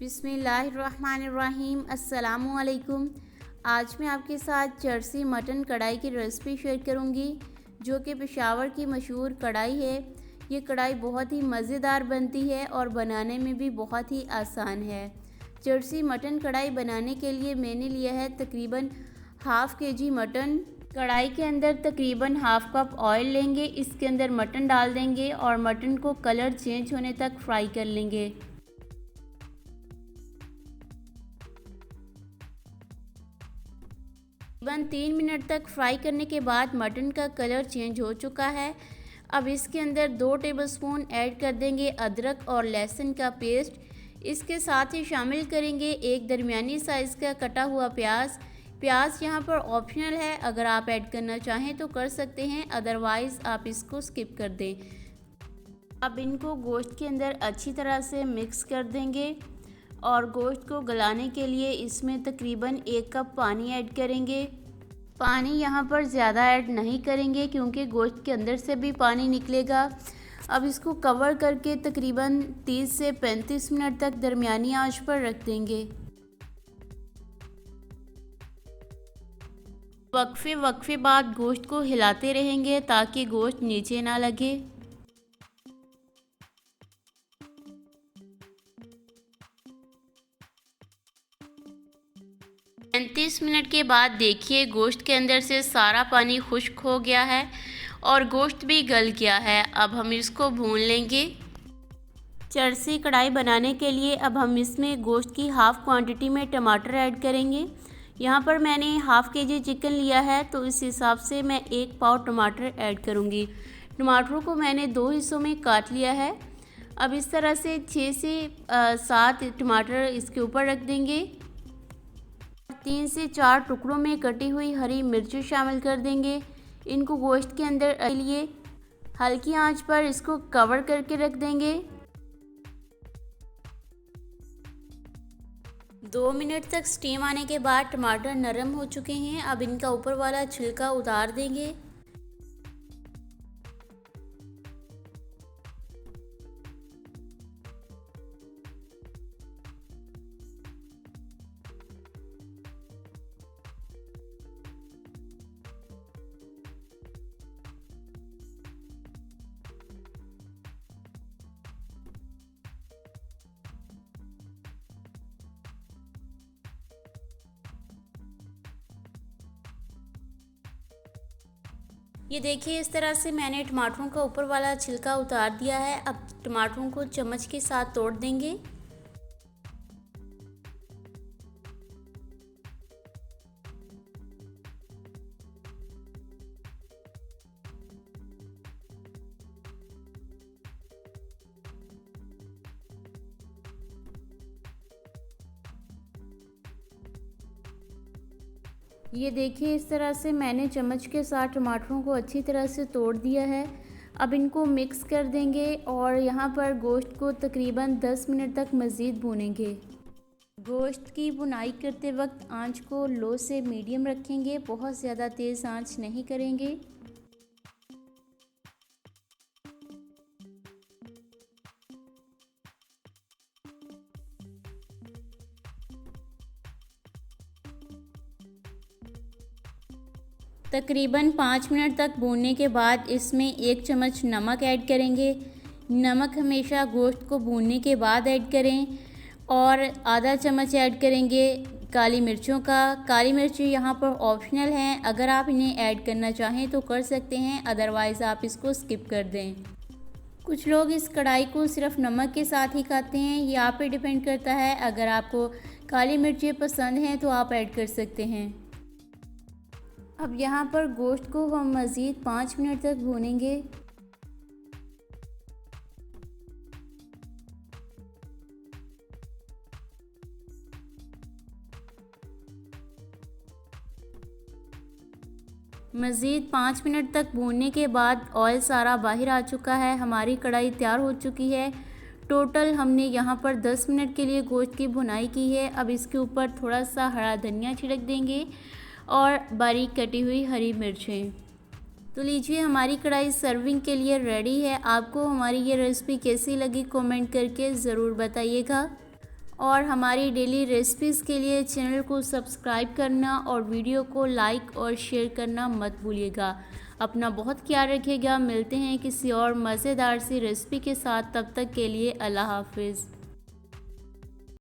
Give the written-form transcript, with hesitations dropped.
बिस्मिल्लाहिर्रहमानिर्रहीम। अस्सलामुअलैकुम। आज मैं आपके साथ जर्सी मटन कढ़ाई की रेसिपी शेयर करूंगी, जो कि पेशावर की मशहूर कढ़ाई है। ये कढ़ाई बहुत ही मज़ेदार बनती है और बनाने में भी बहुत ही आसान है। जर्सी मटन कढ़ाई बनाने के लिए मैंने लिया है तकरीबन हाफ़ केजी मटन। कढ़ाई के अंदर तकरीबन हाफ़ कप ऑयल लेंगे, इसके अंदर मटन डाल देंगे और मटन को कलर चेंज होने तक फ्राई कर लेंगे। तकरीबन 3 मिनट तक फ्राई करने के बाद मटन का कलर चेंज हो चुका है। अब इसके अंदर 2 टेबलस्पून ऐड कर देंगे अदरक और लहसुन का पेस्ट। इसके साथ ही शामिल करेंगे एक दरमियानी साइज़ का कटा हुआ प्याज। प्याज यहाँ पर ऑप्शनल है, अगर आप ऐड करना चाहें तो कर सकते हैं, अदरवाइज़ आप इसको स्किप कर दें। अब इनको गोश्त के अंदर अच्छी तरह से मिक्स कर देंगे और गोश्त को गलाने के लिए इसमें तकरीबन 1 कप पानी ऐड करेंगे। पानी यहाँ पर ज़्यादा ऐड नहीं करेंगे क्योंकि गोश्त के अंदर से भी पानी निकलेगा। अब इसको कवर करके तकरीबन 30 से 35 मिनट तक दरमियानी आंच पर रख देंगे। वक्फे बाद गोश्त को हिलाते रहेंगे ताकि गोश्त नीचे ना लगे। 35 मिनट के बाद देखिए गोश्त के अंदर से सारा पानी खुश्क हो गया है और गोश्त भी गल गया है। अब हम इसको भून लेंगे। जर्सी कढ़ाई बनाने के लिए अब हम इसमें गोश्त की हाफ़ क्वांटिटी में टमाटर ऐड करेंगे। यहाँ पर मैंने हाफ़ केजी चिकन लिया है, तो इस हिसाब से मैं 1 पाव टमाटर ऐड करूँगी। टमाटरों को मैंने 2 हिस्सों में काट लिया है। अब इस तरह से 6 से 7 टमाटर इसके ऊपर रख देंगे। 3 से 4 टुकड़ों में कटी हुई हरी मिर्ची शामिल कर देंगे। इनको गोश्त के अंदर लिए हल्की आंच पर इसको कवर करके रख देंगे। 2 मिनट तक स्टीम आने के बाद टमाटर नरम हो चुके हैं। अब इनका ऊपर वाला छिलका उतार देंगे। ये देखिए इस तरह से मैंने टमाटरों का ऊपर वाला छिलका उतार दिया है। अब टमाटरों को चम्मच के साथ तोड़ देंगे। ये देखिए इस तरह से मैंने चम्मच के साथ टमाटरों को अच्छी तरह से तोड़ दिया है। अब इनको मिक्स कर देंगे और यहाँ पर गोश्त को तकरीबन 10 मिनट तक मज़ीद भूनेंगे। गोश्त की भुनाई करते वक्त आंच को लो से मीडियम रखेंगे, बहुत ज़्यादा तेज़ आंच नहीं करेंगे। तकरीबन 5 मिनट तक भूनने के बाद इसमें 1 चम्मच नमक ऐड करेंगे। नमक हमेशा गोश्त को भूनने के बाद ऐड करें। और आधा चम्मच ऐड करेंगे काली मिर्चों का। काली मिर्च यहाँ पर ऑप्शनल हैं, अगर आप इन्हें ऐड करना चाहें तो कर सकते हैं, अदरवाइज़ आप इसको स्किप कर दें। कुछ लोग इस कढ़ाई को सिर्फ नमक के साथ ही खाते हैं, ये आप पे डिपेंड करता है। अगर आपको काली मिर्चें पसंद हैं तो आप ऐड कर सकते हैं। अब यहाँ पर गोश्त को हम मज़ीद 5 मिनट तक भूनेंगे। मज़ीद 5 मिनट तक भूनने के बाद ऑयल सारा बाहर आ चुका है। हमारी कढ़ाई तैयार हो चुकी है। टोटल हमने यहाँ पर 10 मिनट के लिए गोश्त की भुनाई की है। अब इसके ऊपर थोड़ा सा हरा धनिया छिड़क देंगे और बारीक कटी हुई हरी मिर्चें। तो लीजिए हमारी कढ़ाई सर्विंग के लिए रेडी है। आपको हमारी ये रेसिपी कैसी लगी कमेंट करके ज़रूर बताइएगा। और हमारी डेली रेसिपीज़ के लिए चैनल को सब्सक्राइब करना और वीडियो को लाइक और शेयर करना मत भूलिएगा। अपना बहुत ख्याल रखिएगा। मिलते हैं किसी और मज़ेदार सी रेसिपी के साथ, तब तक के लिए अल्लाह हाफिज़।